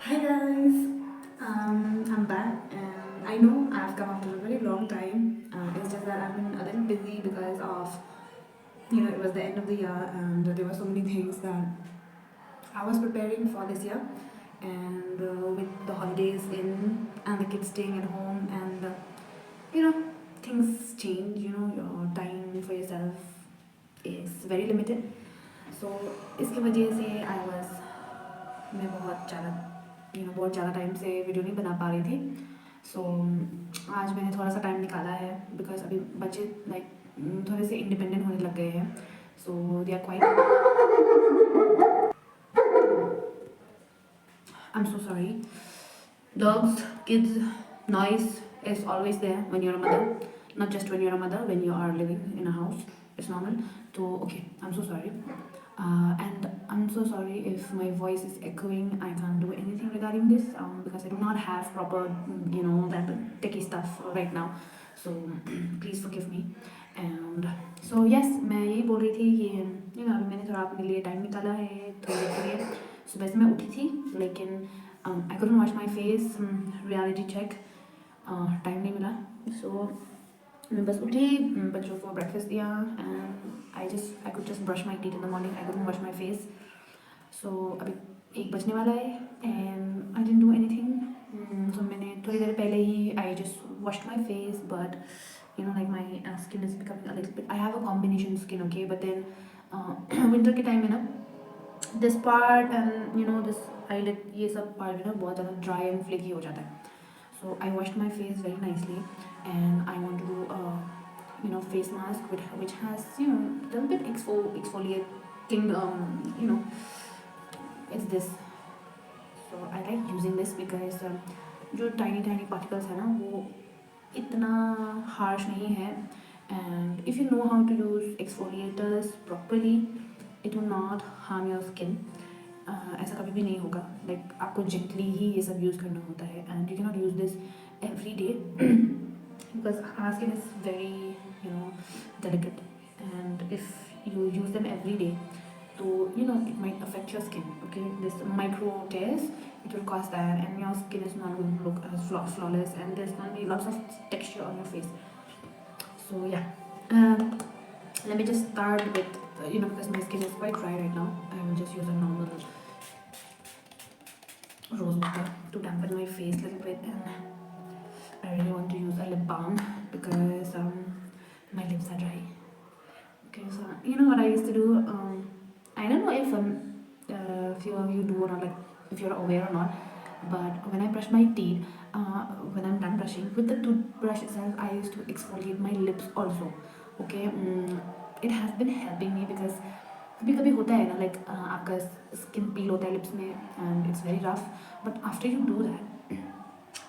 Hi guys, I'm back and I know I've come after a very long time. It's just that I've been a little busy because of, it was the end of the year and there were so many things that I was preparing for this year. And with the holidays in and the kids staying at home and, you know, things change, your time for yourself is very limited. So इसकी वजह से मैं बहुत ज़्यादा time से video नहीं बना पा रही थी सो आज मैंने थोड़ा सा टाइम निकाला है बिकॉज अभी बच्चे लाइक थोड़े से इंडिपेंडेंट होने लग गए हैं so they are quite I am so sorry dogs kids noise is always there when you're a mother, not just when you're a mother, when you are living in a house it's normal. So okay, I'm so sorry. And I'm so sorry if my voice is echoing. I can't do anything regarding this because I do not have proper, that techie stuff right now. So please forgive me. And so yes, मैं यही बोल रही थी कि अभी मैंने थोड़ा अपने लिए टाइम निकाला है थोड़ी देर के लिए. सुबह से मैं उठी थी लेकिन I couldn't wash my face. Reality check. Time नहीं मिला. So मैं बस उठी बच्चों को ब्रेकफास्ट दिया and I could just brush my teeth in the morning. I couldn't wash my face. So अभी 1 बजने वाला है and I didn't do anything. So मैंने थोड़ी देर पहले ही I just washed my face but like my skin is becoming a little bit. I have a combination skin, okay, but then winter के टाइम में ना this part and this eyelet ये सब पार्ट बहुत ज़्यादा ड्राई एंड फ्लेकी हो जाता है. So I washed my face very nicely and I want to do face mask which has a little bit exfoliating, it's this. So I like using this because जो tiny tiny particles है ना वो इतना harsh नहीं है. And if you know how to use exfoliators properly, it will not harm your skin. ऐसा कभी भी नहीं होगा. Like आपको gently ही ये सब यूज़ करना होता है and you cannot use this every day because our skin is very delicate, and if you use them every day, so it might affect your skin. Okay, this micro tears, it will cause that, and your skin is not going to look as flawless, and there's going to be lots of texture on your face. So yeah, let me just start with because my skin is quite dry right now, I will just use a normal rose water to dampen my face a little bit. And I really want to use a lip balm because my lips are dry. Okay, so you know what I used to do? I don't know if few of you do or not, like if you're aware or not, but when I brush my teeth, when I'm done brushing with the toothbrush itself, I used to exfoliate my lips also. Okay, it has been helping me because कभी कभी होता है ना like आपका skin पील होता है lips में and it's very rough, but after you do that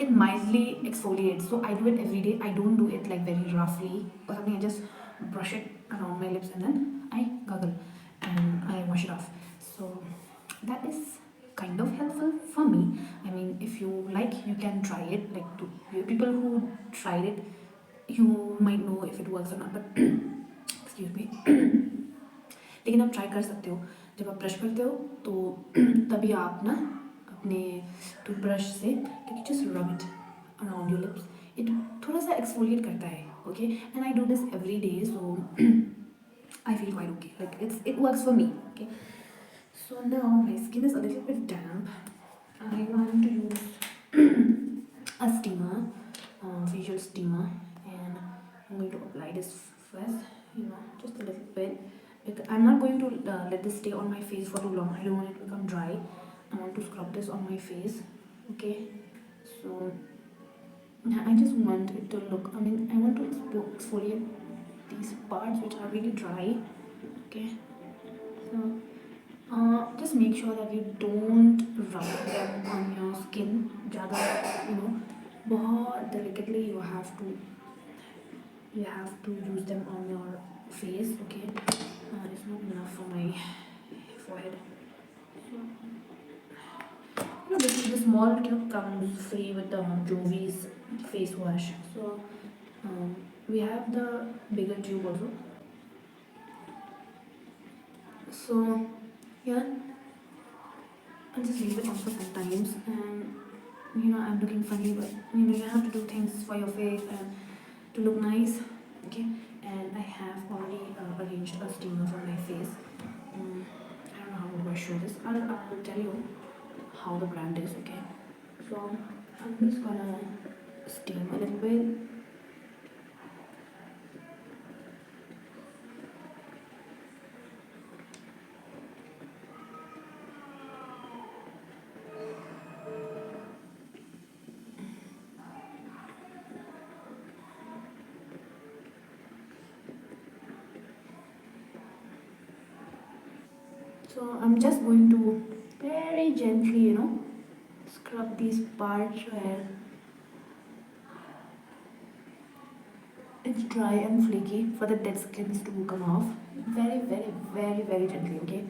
it mildly exfoliates. So I do it every day. I don't do it like very roughly or something. I just brush it around my lips and then I gargle and I wash it off. So that is kind of helpful for me. I mean, if you like, you can try it. Like to people who tried it, you might know if it works or not. But excuse me. लेकिन आप try कर सकते हो. जब आप brush करते हो तो तभी आप ना अपने टूथब्रश से like just rub it around your lips. It थोड़ा सा एक्सफोलिएट करता है. Okay, and I do this every day, so I feel quite okay. Like it works for me. Okay. So now my skin is a little bit damp. I want to use a steamer, facial steamer, and I'm going to apply this first. Just a little bit. I'm not going to let this stay on my face for too long. I don't want it to become dry. I want to scrub this on my face. Okay. So I just want it to look. I mean, I want to exfoliate these parts which are really dry. Okay. So just make sure that you don't rub them on your skin ज़्यादा. बहुत delicately you have to use them on your face. Okay. It's not enough for my forehead. The small tube comes free with the Jovi's face wash. So we have the bigger tube also. So yeah, I'll just leave it on for some times, and I'm looking funny, but you have to do things for your face and to look nice. Okay, and I have already arranged a steamer for my face. I don't know how to show this. I'll tell you how the brand is. Okay, so I'm just gonna steam a little bit. So I'm just going to very gently, scrub these parts where it's dry and flaky for the dead skins to come off. Very, very, very, very gently, okay?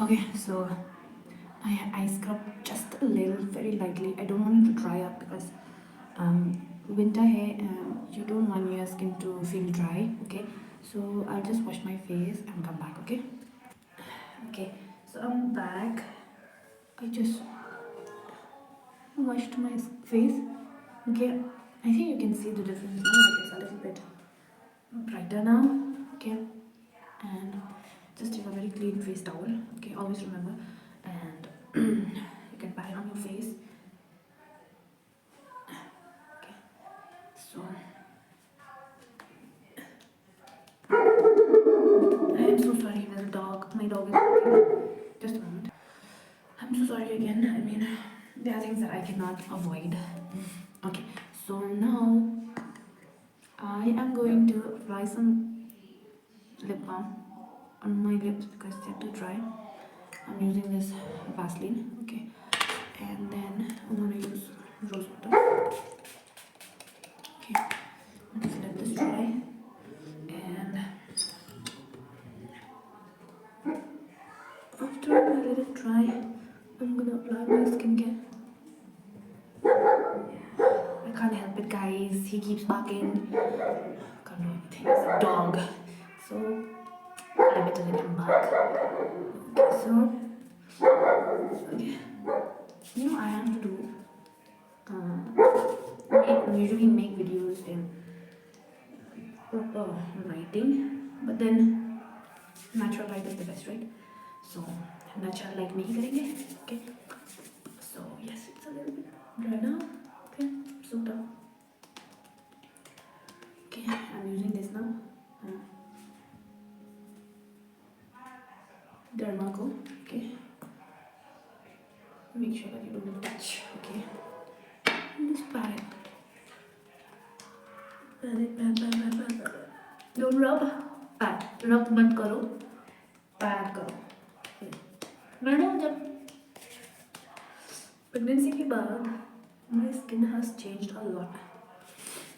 Okay, so I scrub just a little, very lightly. I don't want it to dry up because winter hair, you don't want your skin to feel dry, okay? So I'll just wash my face and come back, okay? Okay, so I'm back. I just washed my face, okay? I think you can see the difference now, like it's a little bit brighter now, okay? And just take a very clean face towel, okay? Always remember, and you can pat it on your face. Okay, so I am so sorry. There's a dog. My dog is barking. Just a moment. I'm so sorry again. I mean, there are things that I cannot avoid. Okay, so now I am going to apply some lip balm on my lips because they're too dry. I'm using this Vaseline, okay, and then I'm gonna use rose water. Okay, just let this dry, and after I let it dry, I'm gonna apply my skincare. I can't help it, guys. He keeps barking. Can't do anything. It's a dog, so I better let him bark. Okay, so okay. I have to do. I usually make videos in proper lighting, but then natural light is the best, right? So natural light में ही करेंगे, okay? So yes, it's a little bit dry now. Okay, soaked up. Okay, I'm using this now. Dermaco. Okay. Make sure that you don't touch. Okay. And just pat it. Pat it, pat. Don't rub. Pat. Rub मत करो. Pat करो. मैंने जब pregnancy के बाद my skin has changed a lot.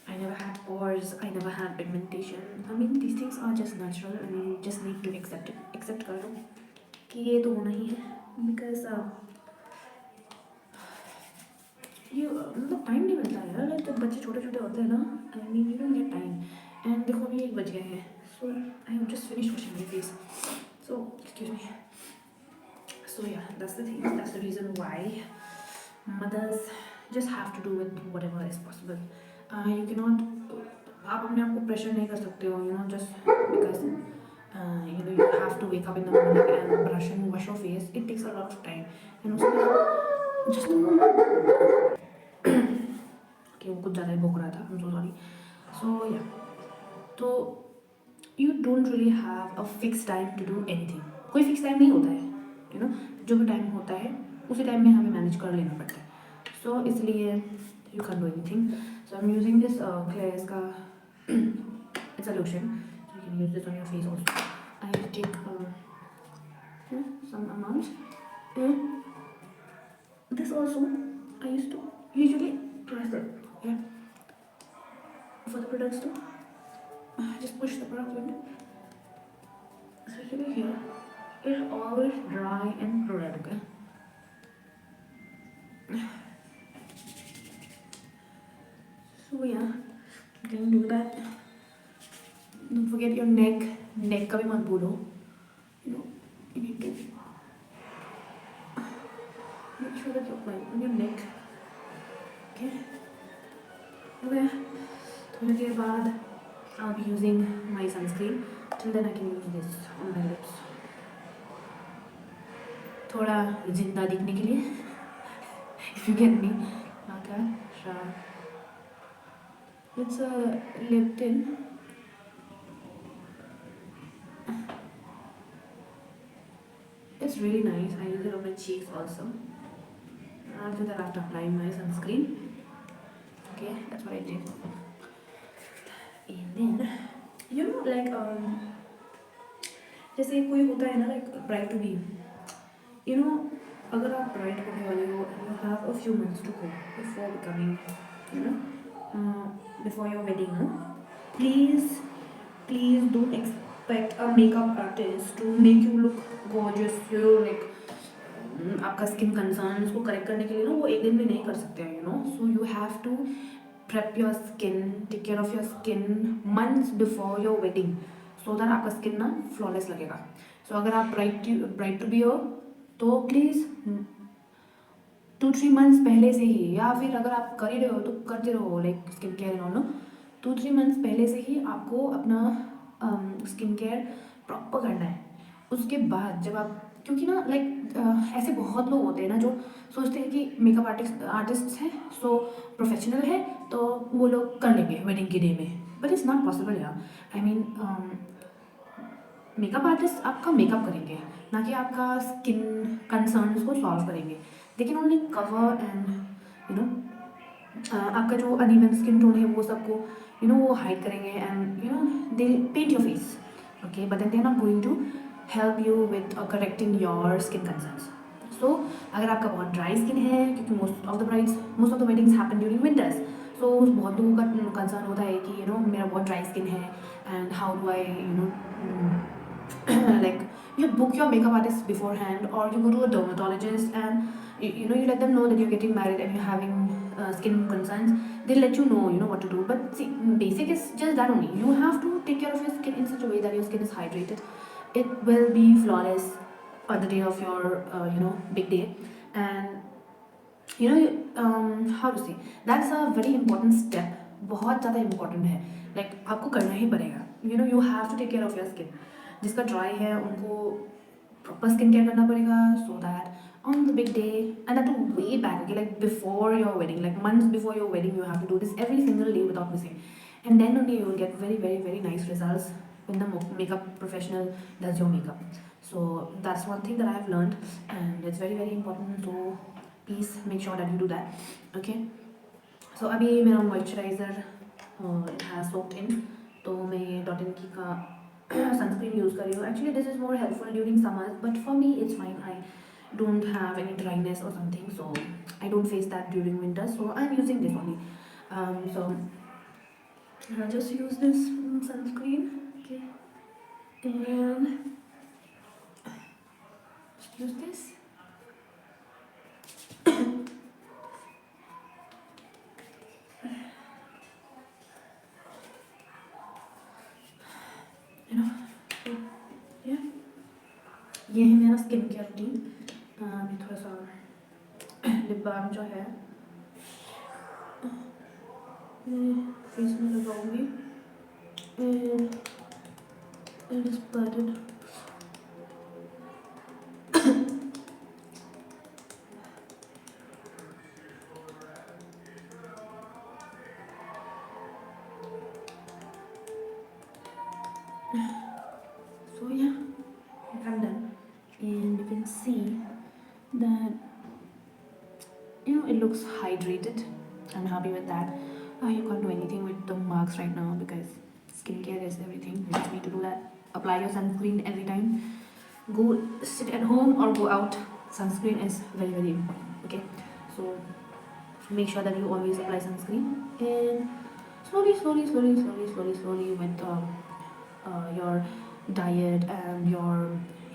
I never had pores. I never had pigmentation. I mean, these things are just natural, and you just need to accept it. Accept कर लो कि ये तो होना ही है. Because मतलब time नहीं मिलता है यार. जब बच्चे छोटे छोटे होते हैं ना, I mean you don't get time. And देखो अभी 1 बज गए हैं. So I have just finish washing my face. So excuse me. So yeah, that's the thing. That's the reason why mothers just have to do with whatever is possible. You cannot. आप अपने आप को pressure नहीं कर सकते हो. Just because you have to wake up in the morning and brush and wash your face. It takes a lot of time. And उसमें just कि वो कुछ ज़्यादा ही भोग रहा था. I'm so sorry. So yeah, तो you don't really have a fixed time to do anything. कोई फिक्स टाइम नहीं होता है. जो भी टाइम होता है उसी टाइम में हमें मैनेज कर लेना पड़ता है. सो इसलिए you can't do anything. So I'm using this Claire's का it's a lotion. So you can use this on your face also. I take some amount. And this also I used to usually press it. Okay. For the products too, just push the product in. Especially here, it's always dry and red. Okay. नेक का भी मत भूलो, you know you need to make sure that you apply on your neck, okay. Okay, थोड़ी देर बाद I'll be using my sunscreen. Till then I can use this on my lips. थोड़ा जिंदा दिखने के लिए, if you get me. Okay, sure. It's a lip tint. It's really nice. I use it on my cheeks also. After that, after applying my sunscreen. Okay, that's what I did. And then, you know, like जैसे कोई होता है ना, like bride to be, you know, अगर आप bride होने वाले हो, you have a few months to go before becoming, you know, before your wedding, no? Please don't expect a makeup artist to make you look gorgeous, you know, like आपका skin concern उसको correct करने के लिए ना वो एक दिन में नहीं कर सकते हैं, you know. So you have to prep your skin, take care of your skin months before your wedding, so that आपका स्किन ना फ्लॉलेस लगेगा। सो अगर आप ब्राइड टू बी हो तो प्लीज़ 2-3 मंथ्स पहले से ही, या फिर अगर आप कर ही रहे हो तो करते रहो, like skin care and all, no 2-3 months पहले से ही आपको अपना स्किन केयर प्रॉपर करना है। उसके बाद जब आप, क्योंकि ना लाइक ऐसे बहुत लोग होते हैं ना जो सोचते हैं कि मेकअप आर्टिस्ट हैं, सो प्रोफेशनल है तो वो लोग कर लेंगे वेडिंग के डे में, बट इट्स नॉट पॉसिबल यार। आई मीन मेकअप आर्टिस्ट आपका मेकअप करेंगे, ना कि आपका स्किन कंसर्न्स को सॉल्व करेंगे। They can only cover and you know आपका जो अनइवन स्किन टोन है वो सबको यू नो वो हाइड करेंगे, and you know they paint your face, okay, but then they are not going to help you with correcting your skin concerns. So अगर आपका बहुत ड्राई स्किन है, क्योंकि most of the weddings happen during winters, so बहुत लोगों का concern होता है कि यू नो मेरा बहुत ड्राई स्किन है and how do I you know like you book your makeup artist beforehand, or you go to a dermatologist and you know you let them know that you're getting married and you're having skin concerns. They'll let you know what to do, but see, basic is just that only. You have to take care of your skin in such a way that your skin is hydrated. It will be flawless on the day of your big day. And how to say, that's a very important step, बहुत ज़्यादा important है, like आपको करना ही पड़ेगा। you have to take care of your skin. जिसका dry है उनको proper skin care करना पड़ेगा, so that on the big day, and that two way back, okay, like before your wedding, like months before your wedding you have to do this every single day without missing, and then only you will get very very very nice results when the makeup professional does your makeup. So that's one thing that I have learned, and it's very very important, so please make sure that you do that, okay. So अभी मेरा moisturiser it has soaked in, तो मैं Dot&Key का sunscreen use कर रही हूँ। Actually this is more helpful during summers, but for me it's fine. I don't have any dryness or something, so I don't face that during winter, so I'm using this only. So I'll just use this sunscreen, okay, and just use this. ये है मेरा skin care routine. अभी थोड़ा सा lip balm जो है face में लगाऊंगी, and it started. So yeah, I'm done, and you can see that it looks hydrated. I'm happy with that. You can't do anything with the marks right now because skincare is everything. You just need to do that. Apply your sunscreen every time. Go sit at home or go out. Sunscreen is very very important. Okay, so make sure that you always apply sunscreen, and slowly with your diet and your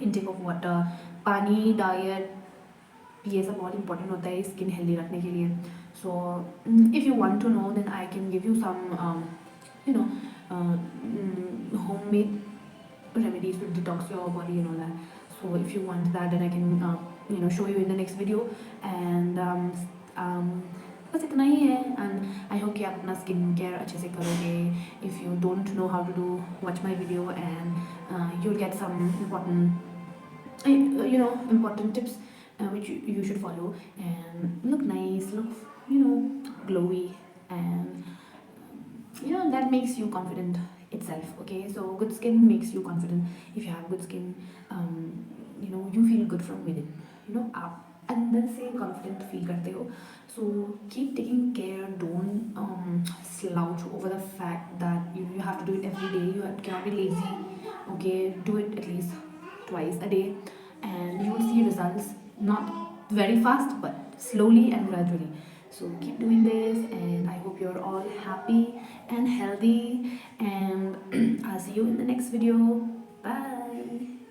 intake of water, पानी, diet, ये सब बहुत important होता है skin healthy रखने के लिए। So if you want to know then I can give you some homemade remedies to detox your body and all that. So if you want that, then I can show you in the next video. And बस इतना ही है. And I hope कि आप अपना skin care अच्छे से करोगे. If you don't know how to do, watch my video and you'll get some important tips which you should follow and look nice, look glowy, and that makes you confident itself. Okay, so good skin makes you confident. If you have good skin, you feel good from within. आप अंदर से confident feel करते हो. So keep taking care. Don't slouch over the fact that you have to do it every day. You cannot be lazy. Okay, do it at least twice a day, and you will see results, not very fast but slowly and gradually. So keep doing this, and I hope you're all happy and healthy, and I'll see you in the next video. Bye.